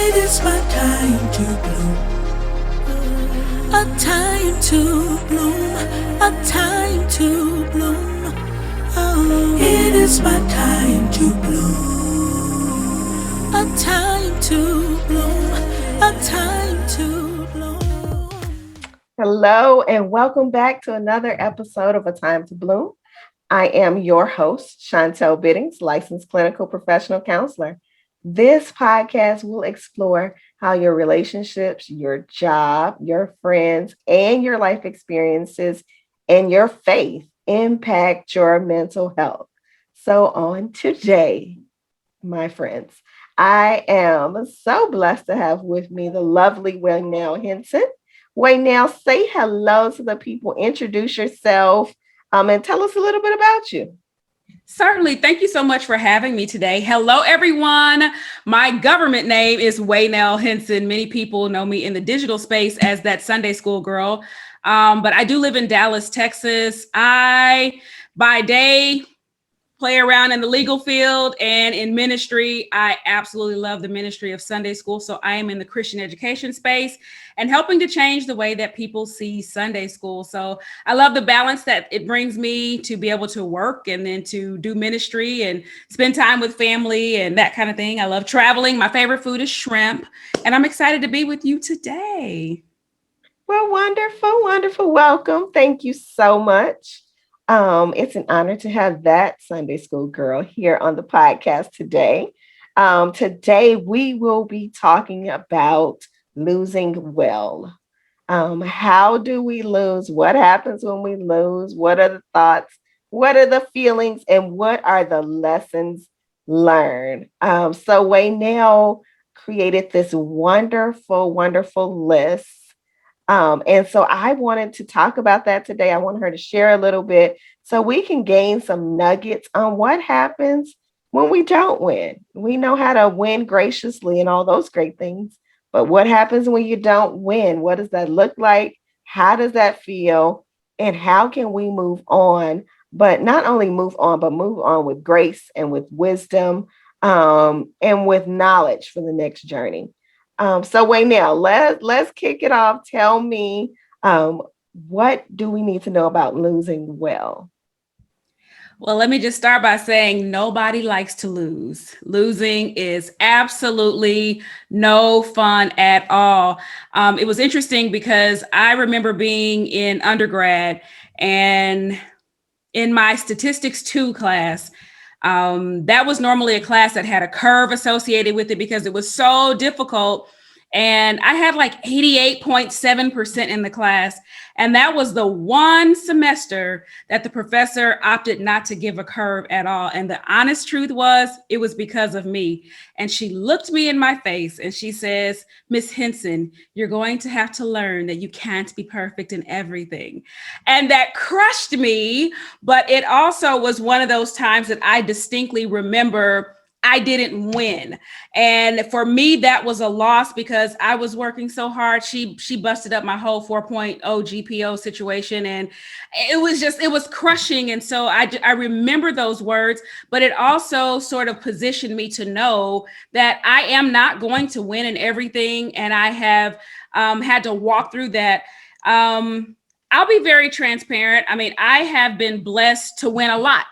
It is my time to bloom. A time to bloom. A time to bloom. Oh, it is my time to bloom. A time to bloom. A time to bloom. Hello, and welcome back to another episode of A Time to Bloom. I am your host, Chantel Biddings, licensed clinical professional counselor. This podcast will explore how your relationships, your job, your friends, and your life experiences and your faith impact your mental health. So, on today, my friends, I am so blessed to have with me the lovely Waynell Henson. Waynell, say hello to the people, introduce yourself, and tell us a little bit about you. Certainly. Thank you so much for having me today. Hello, everyone. My government name is Waynell Henson. Many people know me in the digital space as that Sunday school girl. But I do live in Dallas, Texas. By day, play around in the legal field and in ministry. I absolutely love the ministry of Sunday school. So I am in the Christian education space and helping to change the way that people see Sunday school. So I love the balance that it brings me to be able to work and then to do ministry and spend time with family and that kind of thing. I love traveling. My favorite food is shrimp, and I'm excited to be with you today. Well, wonderful, wonderful. Welcome. Thank you so much. It's an honor to have that Sunday school girl here on the podcast today. Today, we will be talking about losing well. How do we lose? What happens when we lose? What are the thoughts? What are the feelings? And what are the lessons learned? So, Waynell created this wonderful, wonderful list, and so I wanted to talk about that today. I want her to share a little bit so we can gain some nuggets on what happens when we don't win. We know how to win graciously and all those great things, but what happens when you don't win? What does that look like? How does that feel? And how can we move on? But not only move on, but move on with grace and with wisdom, and with knowledge for the next journey. So wait now, let's kick it off. Tell me, what do we need to know about losing well? Well, let me just start by saying nobody likes to lose. Losing is absolutely no fun at all. It was interesting because I remember being in undergrad and in my statistics 2 class, that was normally a class that had a curve associated with it because it was so difficult. And I had like 88.7% in the class. And that was the one semester that the professor opted not to give a curve at all. And the honest truth was, it was because of me. And she looked me in my face and she says, Miss Henson, you're going to have to learn that you can't be perfect in everything. And that crushed me. But it also was one of those times that I distinctly remember I didn't win. And for me, that was a loss because I was working so hard. She busted up my whole 4.0 GPO situation. And it was crushing. And so I remember those words, but it also sort of positioned me to know that I am not going to win in everything. And I have had to walk through that. I'll be very transparent. I mean, I have been blessed to win a lot.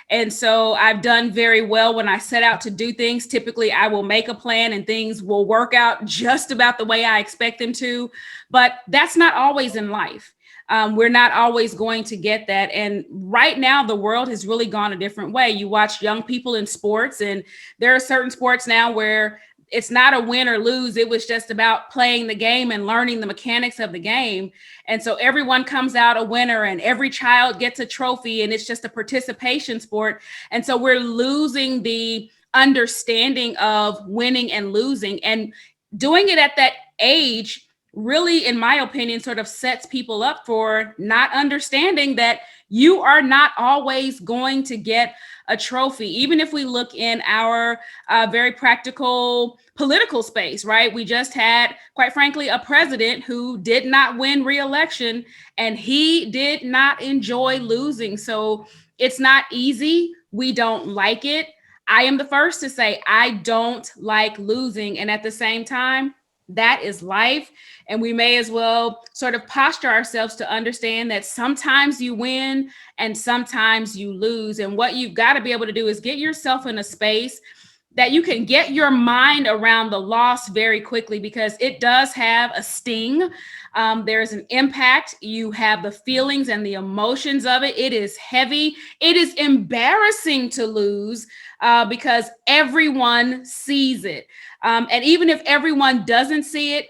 And so I've done very well when I set out to do things. Typically, I will make a plan and things will work out just about the way I expect them to. But that's not always in life. We're not always going to get that. And right now, the world has really gone a different way. You watch young people in sports, and there are certain sports now where it's not a win or lose. It was just about playing the game and learning the mechanics of the game. And so everyone comes out a winner and every child gets a trophy and it's just a participation sport. And so we're losing the understanding of winning and losing, and doing it at that age really, in my opinion, sort of sets people up for not understanding that you are not always going to get a trophy. Even if we look in our very practical political space, right? We just had, quite frankly, a president who did not win re-election, and he did not enjoy losing. So it's not easy. We don't like it. I am the first to say I don't like losing. And at the same time, that is life. And we may as well sort of posture ourselves to understand that sometimes you win and sometimes you lose. And what you've got to be able to do is get yourself in a space that you can get your mind around the loss very quickly, because it does have a sting. There's an impact. You have the feelings and the emotions of it. It is heavy. It is embarrassing to lose because everyone sees it. And even if everyone doesn't see it,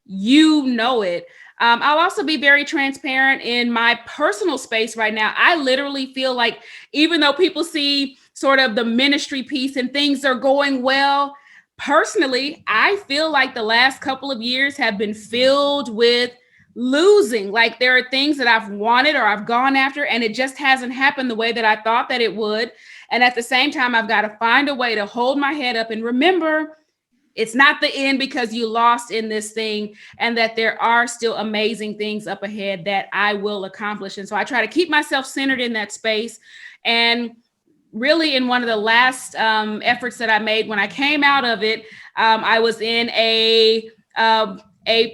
you know it. I'll also be very transparent in my personal space right now. I literally feel like, even though people see sort of the ministry piece and things are going well, personally, I feel like the last couple of years have been filled with losing. Like, there are things that I've wanted or I've gone after, and it just hasn't happened the way that I thought that it would. And at the same time, I've got to find a way to hold my head up and remember it's not the end because you lost in this thing, and that there are still amazing things up ahead that I will accomplish. And so I try to keep myself centered in that space. And really, in one of the last efforts that I made when I came out of it, I was in a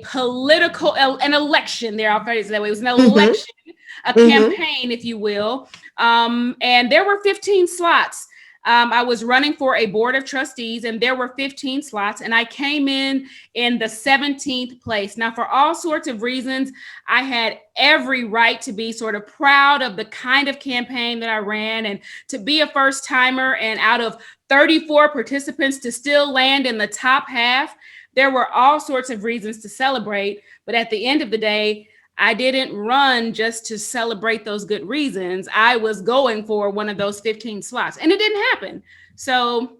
political, an election there. I'll phrase it that way. It was an election, a campaign, if you will. And there were 15 slots. I was running for a board of trustees, and there were 15 slots, and I came in the 17th place. Now, for all sorts of reasons, I had every right to be sort of proud of the kind of campaign that I ran, and to be a first timer, and out of 34 participants to still land in the top half. There were all sorts of reasons to celebrate, but at the end of the day, I didn't run just to celebrate those good reasons. I was going for one of those 15 slots, and it didn't happen. So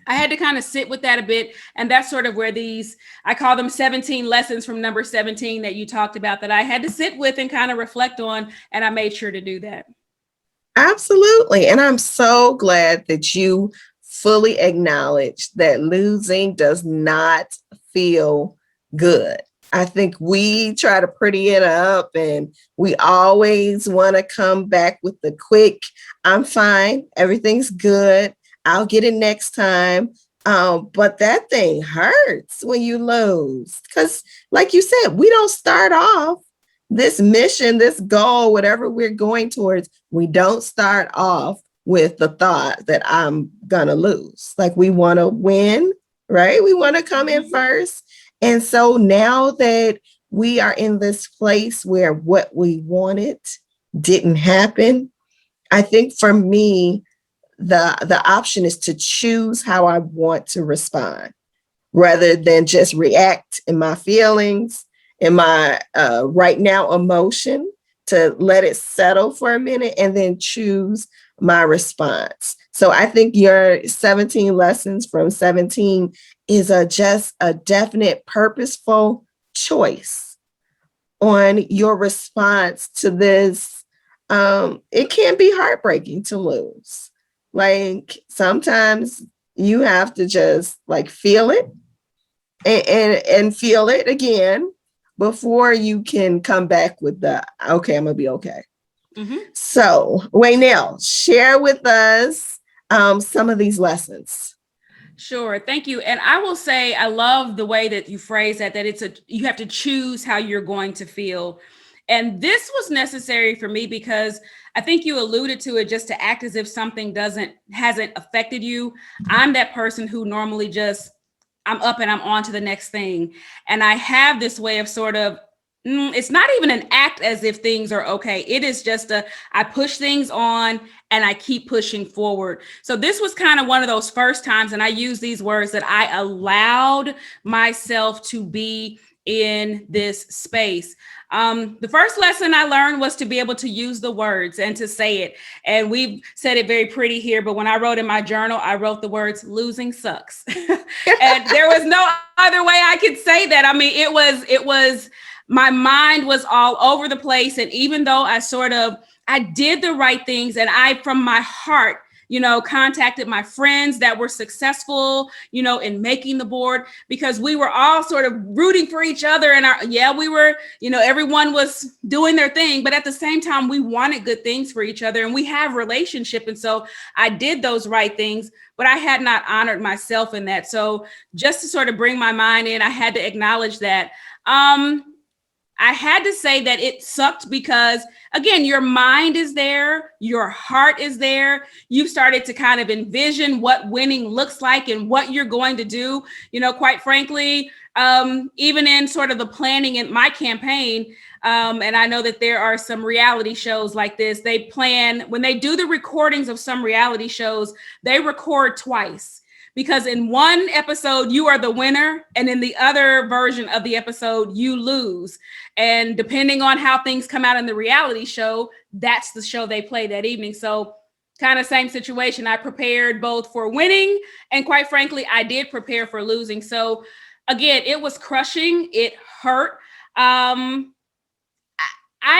I had to kind of sit with that a bit. And that's sort of where I call them 17 lessons from number 17 that you talked about, that I had to sit with and kind of reflect on. And I made sure to do that. Absolutely. And I'm so glad that you fully acknowledge that losing does not feel good. I think we try to pretty it up, and we always want to come back with the quick, I'm fine, everything's good, I'll get it next time. But that thing hurts when you lose, because like you said, we don't start off this mission, this goal, whatever we're going towards, we don't start off with the thought that I'm gonna lose. Like, we want to win, right? We want to come in first. And so now that we are in this place where what we wanted didn't happen, I think for me, the option is to choose how I want to respond, rather than just react in my feelings, in my right now emotion, to let it settle for a minute and then choose my response. So I think your 17 lessons from 17 is just a definite purposeful choice on your response to this. It can be heartbreaking to lose. Like, sometimes you have to just like feel it and feel it again before you can come back with the, okay, I'm gonna be okay. So, Waynell, share with us some of these lessons. Sure. Thank you. And I will say, I love the way that you phrase that you have to choose how you're going to feel. And this was necessary for me because I think you alluded to it, just to act as if something hasn't affected you. I'm that person who normally I'm up and I'm on to the next thing. And I have this way of sort of, it's not even an act as if things are okay. It is just I push things on and I keep pushing forward. So this was kind of one of those first times, and I use these words, that I allowed myself to be in this space. The first lesson I learned was to be able to use the words and to say it. And we've said it very pretty here, but when I wrote in my journal, I wrote the words, losing sucks. And there was no other way I could say that. I mean, it was, my mind was all over the place. And even though I did the right things, and I, from my heart, contacted my friends that were successful, in making the board, because we were all sort of rooting for each other. And we were, everyone was doing their thing, but at the same time, we wanted good things for each other, and we have relationship. And so I did those right things, but I had not honored myself in that. So just to sort of bring my mind in, I had to acknowledge that. I had to say that it sucked because, again, your mind is there, your heart is there. You've started to kind of envision what winning looks like and what you're going to do. Quite frankly, even in sort of the planning in my campaign, and I know that there are some reality shows like this, they plan, when they do the recordings of some reality shows, they record twice. Because in one episode, you are the winner, and in the other version of the episode, you lose. And depending on how things come out in the reality show, that's the show they play that evening. So kind of same situation. I prepared both for winning, and quite frankly, I did prepare for losing. So again, it was crushing. It hurt. I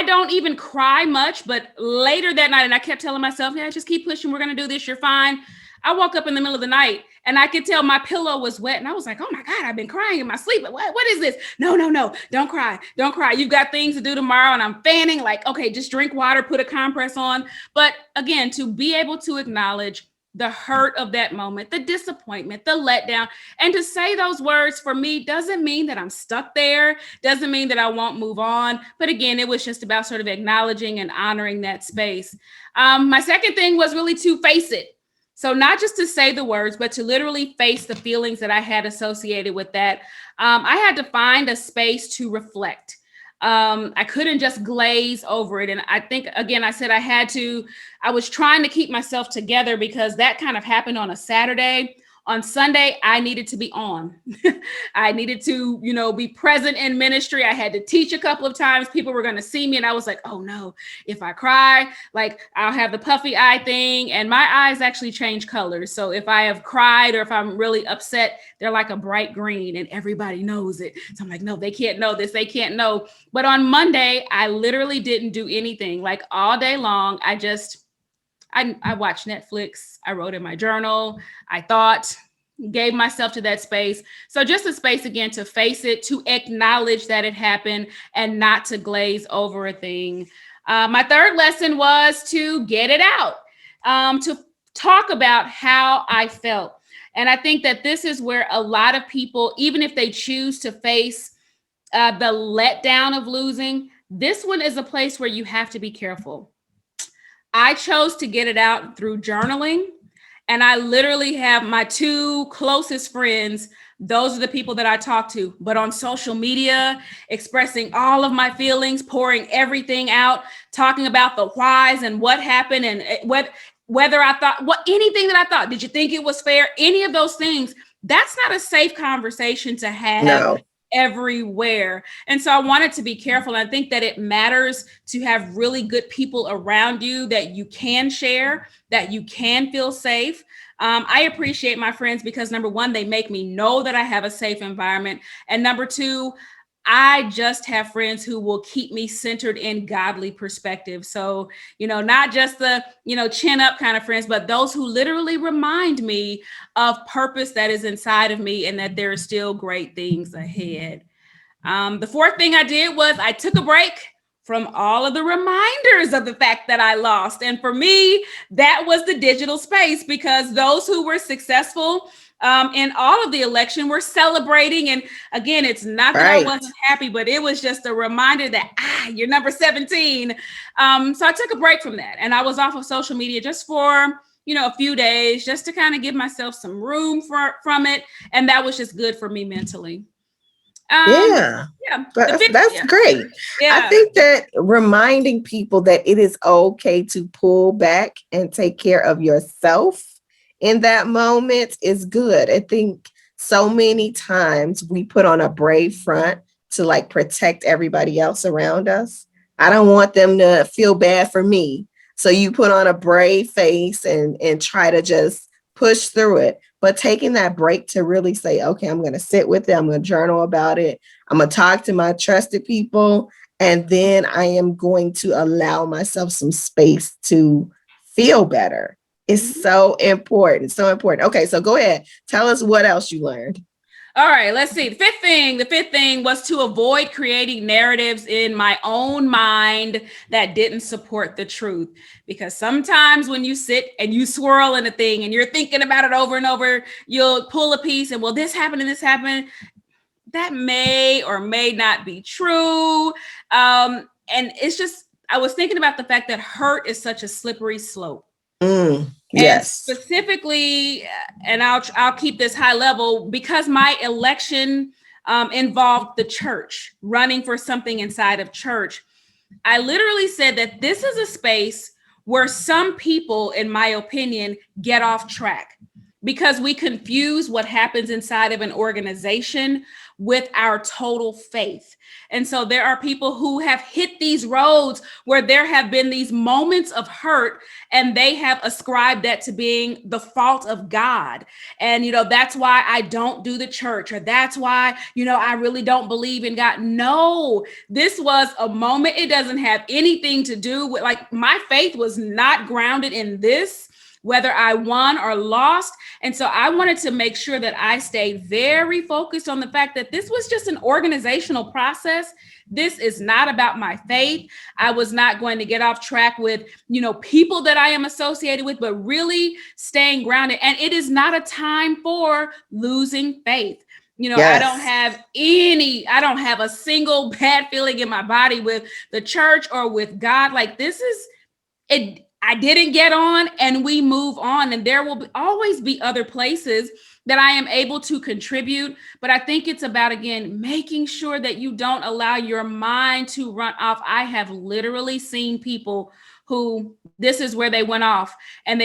don't even cry much, but later that night, and I kept telling myself, yeah, just keep pushing. We're going to do this. You're fine. I woke up in the middle of the night and I could tell my pillow was wet. And I was like, oh my God, I've been crying in my sleep. What is this? No, don't cry. Don't cry. You've got things to do tomorrow. And I'm fanning, like, okay, just drink water, put a compress on. But again, to be able to acknowledge the hurt of that moment, the disappointment, the letdown, and to say those words for me doesn't mean that I'm stuck there, doesn't mean that I won't move on. But again, it was just about sort of acknowledging and honoring that space. My second thing was really to face it. So not just to say the words, but to literally face the feelings that I had associated with that. I had to find a space to reflect. I couldn't just glaze over it. And I think, again, I was trying to keep myself together because that kind of happened on a Saturday. On Sunday, I needed to be on. I needed to, be present in ministry. I had to teach a couple of times. People were going to see me. And I was like, oh no, if I cry, like I'll have the puffy eye thing. And my eyes actually change colors. So if I have cried or if I'm really upset, they're like a bright green and everybody knows it. So I'm like, no, they can't know this. They can't know. But on Monday, I literally didn't do anything. Like all day long, I watched Netflix. I wrote in my journal. I thought, gave myself to that space. So just a space, again, to face it, to acknowledge that it happened and not to glaze over a thing. My third lesson was to get it out, to talk about how I felt. And I think that this is where a lot of people, even if they choose to face the letdown of losing, this one is a place where you have to be careful. I chose to get it out through journaling. And I literally have my two closest friends. Those are the people that I talk to. But on social media, expressing all of my feelings, pouring everything out, talking about the whys and what happened and whether I thought, anything that I thought, did you think it was fair? Any of those things, that's not a safe conversation to have. No. Everywhere. And so I wanted to be careful. I think that it matters to have really good people around you that you can share, that you can feel safe. I appreciate my friends because number one, they make me know that I have a safe environment. And number two, I just have friends who will keep me centered in godly perspective. So, not just the, chin up kind of friends, but those who literally remind me of purpose that is inside of me and that there are still great things ahead. The fourth thing I did was I took a break from all of the reminders of the fact that I lost. And for me, that was the digital space because those who were successful in all of the election were celebrating. And again, it's not that I wasn't happy, but it was just a reminder that, you're number 17. So I took a break from that and I was off of social media just for, a few days, just to kind of give myself some room from it. And that was just good for me mentally. That's great. Yeah. I think that reminding people that it is okay to pull back and take care of yourself in that moment is good. I think so many times we put on a brave front to protect everybody else around us. I don't want them to feel bad for me. So you put on a brave face and try to just push through it. But taking that break to really say, okay, I'm going to sit with it. I'm going to journal about it. I'm going to talk to my trusted people. And then I am going to allow myself some space to feel better is so important. So important. Okay, so go ahead. Tell us what else you learned. All right, let's see. The fifth thing was to avoid creating narratives in my own mind that didn't support the truth. Because sometimes when you sit and you swirl in a thing and you're thinking about it over and over, you'll pull a piece and, well, this happened and this happened. That may or may not be true. And it's just, I was thinking about the fact that hurt is such a slippery slope. And Yes. specifically, and I'll keep this high level, because my election involved the church, running for something inside of church. I literally said that this is a space where some people, in my opinion, get off track because we confuse what happens inside of an organization with our total faith. And so there are people who have hit these roads where there have been these moments of hurt, and they have ascribed that to being the fault of God. And, that's why I don't do the church, or that's why, I really don't believe in God. No, this was a moment. It doesn't have anything to do with, like, my faith was not grounded in this, whether I won or lost. And so I wanted to make sure that I stayed very focused on the fact that this was just an organizational process. This is not about my faith. I was not going to get off track with, people that I am associated with, but really staying grounded. And it is not a time for losing faith. Yes. I don't have a single bad feeling in my body with the church or with God. Like, this is it. I didn't get on, and we move on, and there will always be other places that I am able to contribute. But I think it's about, again, making sure that you don't allow your mind to run off. I have literally seen people who this is where they went off, and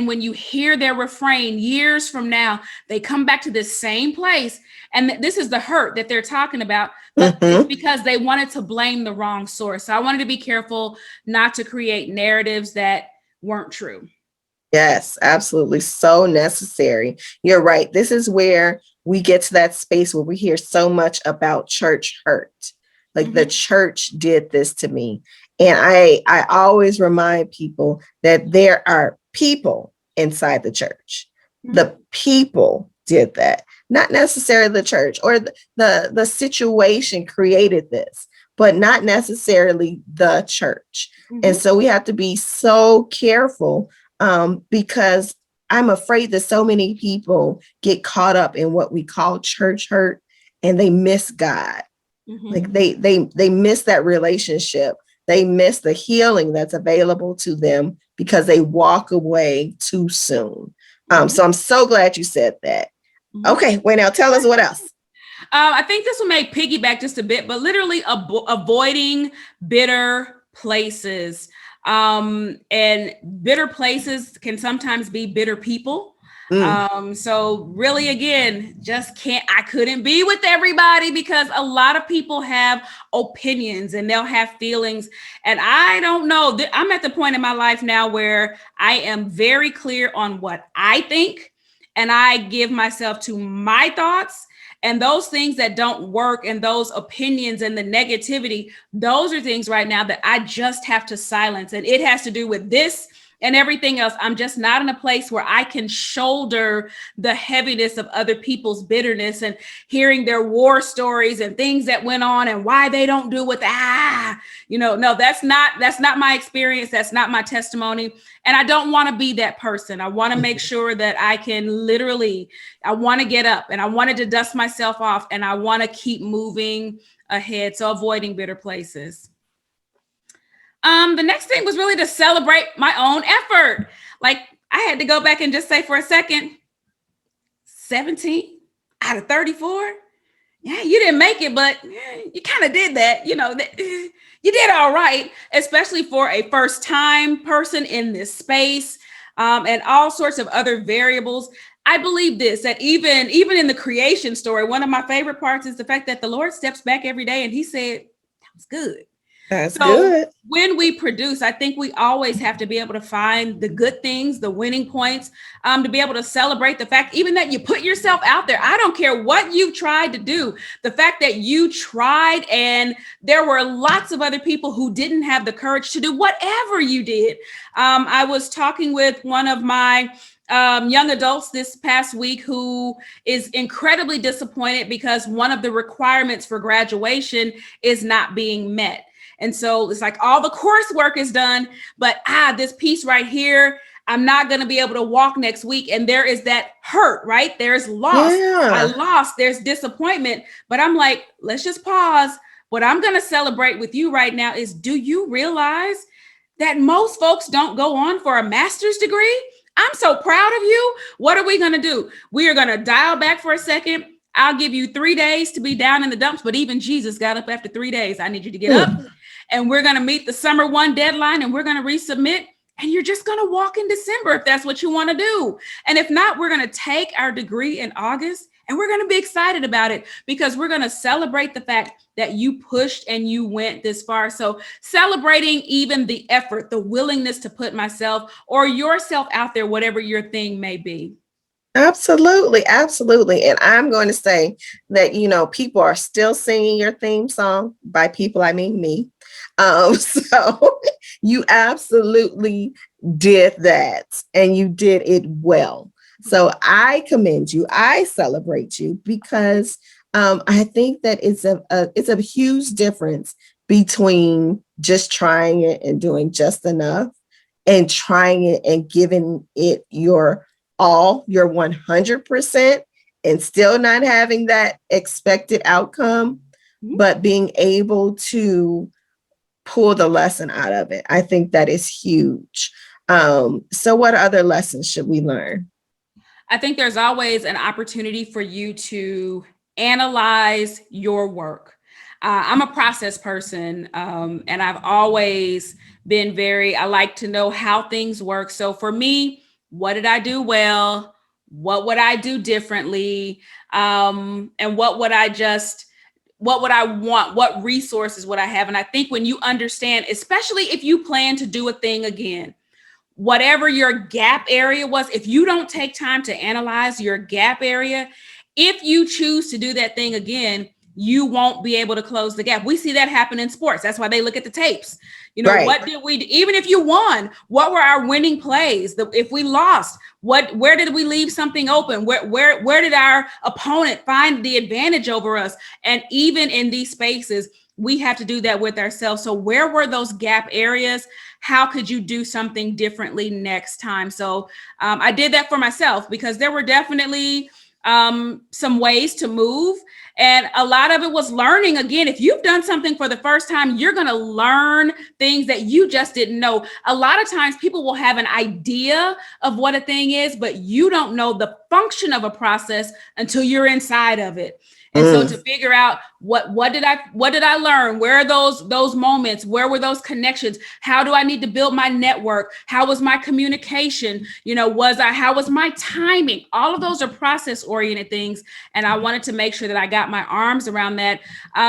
when you hear their refrain years from now, they come back to this same place, and this is the hurt that they're talking about, but it's because they wanted to blame the wrong source. So I wanted to be careful not to create narratives that weren't true. Yes, absolutely. So necessary. You're right. This is where we get to that space where we hear so much about church hurt. Like, the church did this to me. And I always remind people that there are people inside the church. The people did that, not necessarily the church, or the situation created this, but not necessarily the church. And so we have to be so careful, because I'm afraid that so many people get caught up in what we call church hurt, and they miss God. Like, they miss that relationship. They miss the healing that's available to them because they walk away too soon. So I'm so glad you said that. Okay, wait, now tell us what else. I think this will make piggyback just a bit, but literally avoiding bitter places. And bitter places can sometimes be bitter people. So really, again, I couldn't be with everybody because a lot of people have opinions and they'll have feelings. And I don't know, I'm at the point in my life now where I am very clear on what I think, and I give myself to my thoughts. And those things that don't work, and those opinions and the negativity, those are things right now that I just have to silence. And it has to do with this and everything else. I'm just not in a place where I can shoulder the heaviness of other people's bitterness and hearing their war stories and things that went on and why they don't do what no, that's not my experience. That's not my testimony. And I don't want to be that person. I want to make sure that I can I want to get up, and I wanted to dust myself off, and I want to keep moving ahead. So avoiding bitter places. The next thing was really to celebrate my own effort. Like, I had to go back and just say for a second, 17 out of 34. Yeah, you didn't make it, but you kind of did that. You did all right, especially for a first time person in this space, and all sorts of other variables. I believe that even in the creation story, one of my favorite parts is the fact that the Lord steps back every day and he said, that was good. That's So good. when we produce, I think we always have to be able to find the good things, the winning points, to be able to celebrate the fact, even that you put yourself out there. I don't care what you've tried to do. The fact that you tried and there were lots of other people who didn't have the courage to do whatever you did. I was talking with one of my young adults this past week who is incredibly disappointed because one of the requirements for graduation is not being met. And so it's like all the coursework is done, but this piece right here, I'm not going to be able to walk next week. And there is that hurt, right? There's loss. I Yeah. lost. There's disappointment. But I'm like, let's just pause. What I'm going to celebrate with you right now is, do you realize that most folks don't go on for a master's degree? I'm so proud of you. What are we going to do? We are going to dial back for a second. I'll give you 3 days to be down in the dumps, but even Jesus got up after 3 days. I need you to get up, and we're going to meet the summer 1 deadline, and we're going to resubmit, and you're just going to walk in December if that's what you want to do. And if not, we're going to take our degree in August, and we're going to be excited about it because we're going to celebrate the fact that you pushed and you went this far. So celebrating even the effort, the willingness to put myself or yourself out there, whatever your thing may be. Absolutely, absolutely. And I'm going to say that, people are still singing your theme song. By people, I mean me. So you absolutely did that and you did it well. So I commend you. I celebrate you because I think that it's a huge difference between just trying it and doing just enough and trying it and giving it your 100% and still not having that expected outcome, but being able to pull the lesson out of it. I think that is huge. So what other lessons should we learn? I think there's always an opportunity for you to analyze your work. I'm a process person, and I've always been I like to know how things work. So for me, what did I do well? What would I do differently? And what would I want? What resources would I have? And I think when you understand, especially if you plan to do a thing again, whatever your gap area was, if you don't take time to analyze your gap area, if you choose to do that thing again, you won't be able to close the gap. We see that happen in sports. That's why they look at the tapes. Right. What did we, even if you won, what were our winning plays? If we lost, where did we leave something open? Where did our opponent find the advantage over us? And even in these spaces, we have to do that with ourselves. So where were those gap areas? How could you do something differently next time? So I did that for myself because there were definitely some ways to move. And a lot of it was learning. Again, if you've done something for the first time, you're going to learn things that you just didn't know. A lot of times people will have an idea of what a thing is, but you don't know the function of a process until you're inside of it. And so to figure out what did I learn? Where are those moments? Where were those connections? How do I need to build my network? How was my communication? How was my timing? All of those are process oriented things. And I wanted to make sure that I got my arms around that,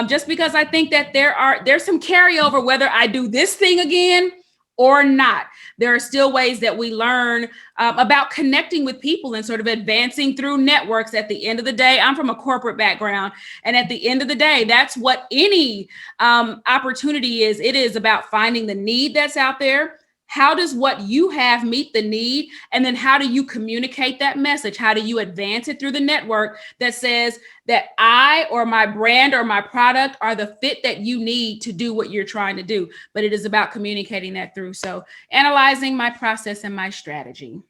just because I think that there's some carryover, whether I do this thing again or not. There are still ways that we learn about connecting with people and sort of advancing through networks. At the end of the day, I'm from a corporate background. And at the end of the day, that's what any opportunity is. It is about finding the need that's out there. How does what you have meet the need? And then how do you communicate that message? How do you advance it through the network that says that I or my brand or my product are the fit that you need to do what you're trying to do? But it is about communicating that through. So analyzing my process and my strategy.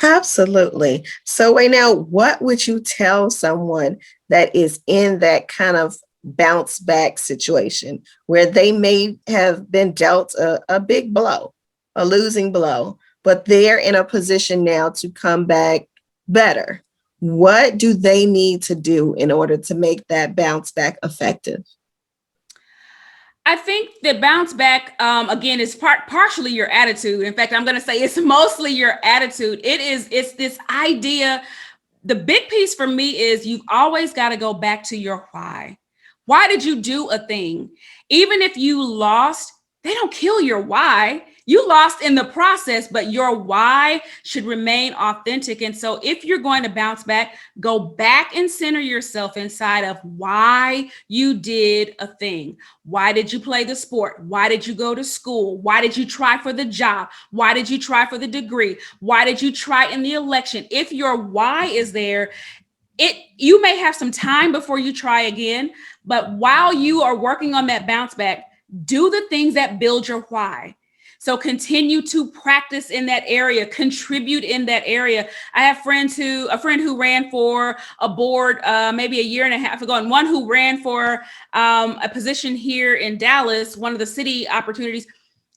Absolutely. So right now, what would you tell someone that is in that kind of bounce back situation where they may have been dealt a big blow, a losing blow, but they're in a position now to come back better? What do they need to do in order to make that bounce back effective? I think the bounce back, again, is partially your attitude. In fact, I'm going to say it's mostly your attitude. It's this idea. The big piece for me is you've always got to go back to your why. Why did you do a thing? Even if you lost, they don't kill your why. You lost in the process, but your why should remain authentic. And so if you're going to bounce back, go back and center yourself inside of why you did a thing. Why did you play the sport? Why did you go to school? Why did you try for the job? Why did you try for the degree? Why did you try in the election? If your why is there, you may have some time before you try again, but while you are working on that bounce back, do the things that build your why. So continue to practice in that area, contribute in that area. I have a friend who ran for a board maybe a year and a half ago, and one who ran for a position here in Dallas, one of the city opportunities.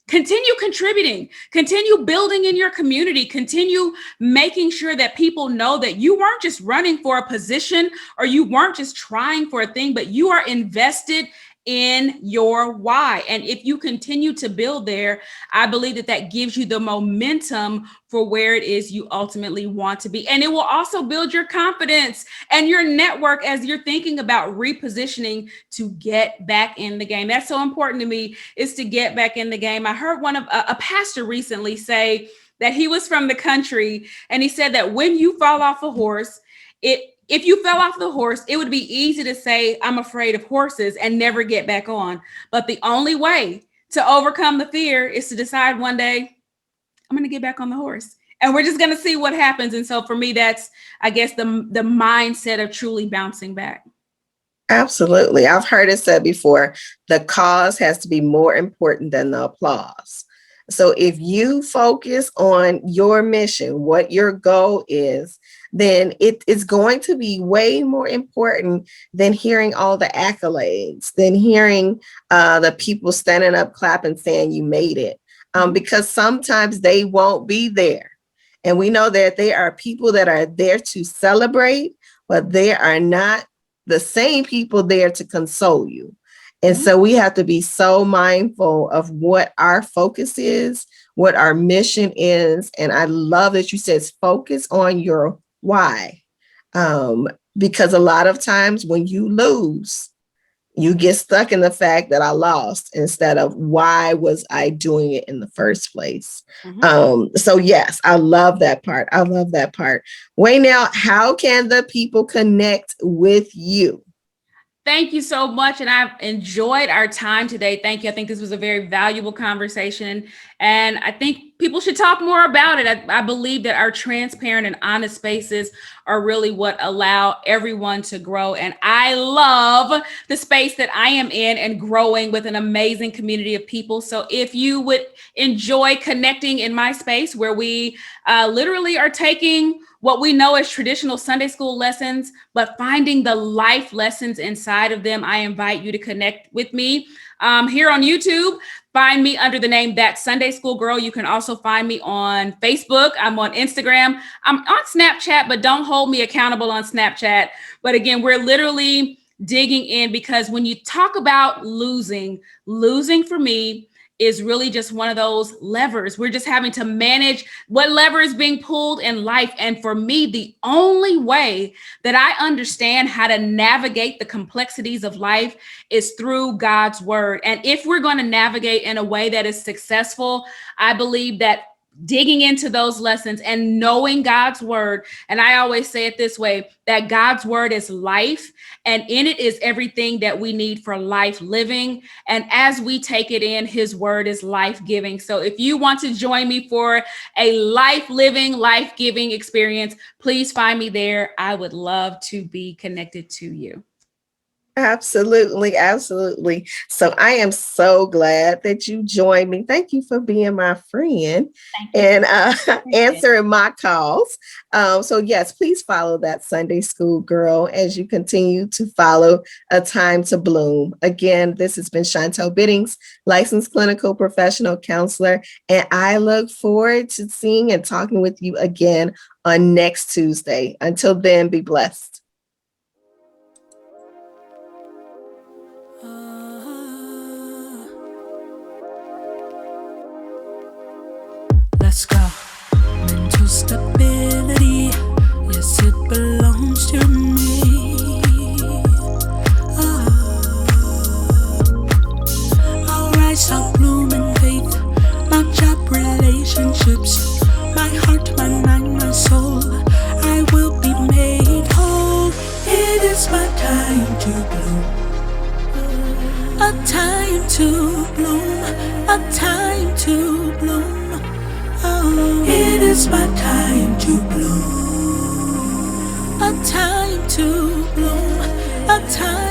Continue contributing, continue building in your community, continue making sure that people know that you weren't just running for a position or you weren't just trying for a thing, but you are invested in your why. And if you continue to build there, I believe that gives you the momentum for where it is you ultimately want to be. And it will also build your confidence and your network as you're thinking about repositioning to get back in the game. That's so important to me, is to get back in the game. I heard a pastor recently say that he was from the country, and he said that when you fall off a horse, if you fell off the horse, it would be easy to say, I'm afraid of horses, and never get back on. But the only way to overcome the fear is to decide one day, I'm going to get back on the horse, and we're just going to see what happens. And so for me, that's, I guess, the mindset of truly bouncing back. Absolutely. I've heard it said before, the cause has to be more important than the applause. So if you focus on your mission, what your goal is, then it is going to be way more important than hearing all the accolades, than hearing the people standing up, clapping, saying you made it. Because sometimes they won't be there. And we know that there are people that are there to celebrate, but they are not the same people there to console you. And so we have to be so mindful of what our focus is, what our mission is. And I love that you said focus on your why. Because a lot of times when you lose, you get stuck in the fact that I lost instead of why was I doing it in the first place. So yes, I love that part. I love that part. Wait, now, how can the people connect with you? Thank you so much. And I've enjoyed our time today. Thank you. I think this was a very valuable conversation. And I think people should talk more about it. I believe that our transparent and honest spaces are really what allow everyone to grow. And I love the space that I am in and growing with an amazing community of people. So if you would enjoy connecting in my space, where we literally are taking what we know as traditional Sunday school lessons, but finding the life lessons inside of them, I invite you to connect with me here on YouTube. Find me under the name That Sunday School Girl. You can also find me on Facebook. I'm on Instagram. I'm on Snapchat, but don't hold me accountable on Snapchat. But again, we're literally digging in, because when you talk about losing for me is really just one of those levers. We're just having to manage what lever is being pulled in life. And for me, the only way that I understand how to navigate the complexities of life is through God's word. And if we're going to navigate in a way that is successful, I believe that digging into those lessons and knowing God's word. And I always say it this way, that God's word is life, and in it is everything that we need for life living. And as we take it in, his word is life giving. So if you want to join me for a life living, life giving experience, please find me there. I would love to be connected to you. Absolutely. Absolutely. So I am so glad that you joined me. Thank you for being my friend and answering my calls. So yes, please follow That Sunday School Girl as you continue to follow A Time to Bloom. Again, this has been Chantel Biddings, licensed clinical professional counselor, and I look forward to seeing and talking with you again on next Tuesday. Until then, be blessed. Let's go. Mental stability, yes, it belongs to me. Oh. a time to bloom, a time to bloom. Oh, it is my time to bloom, a time to bloom, a time.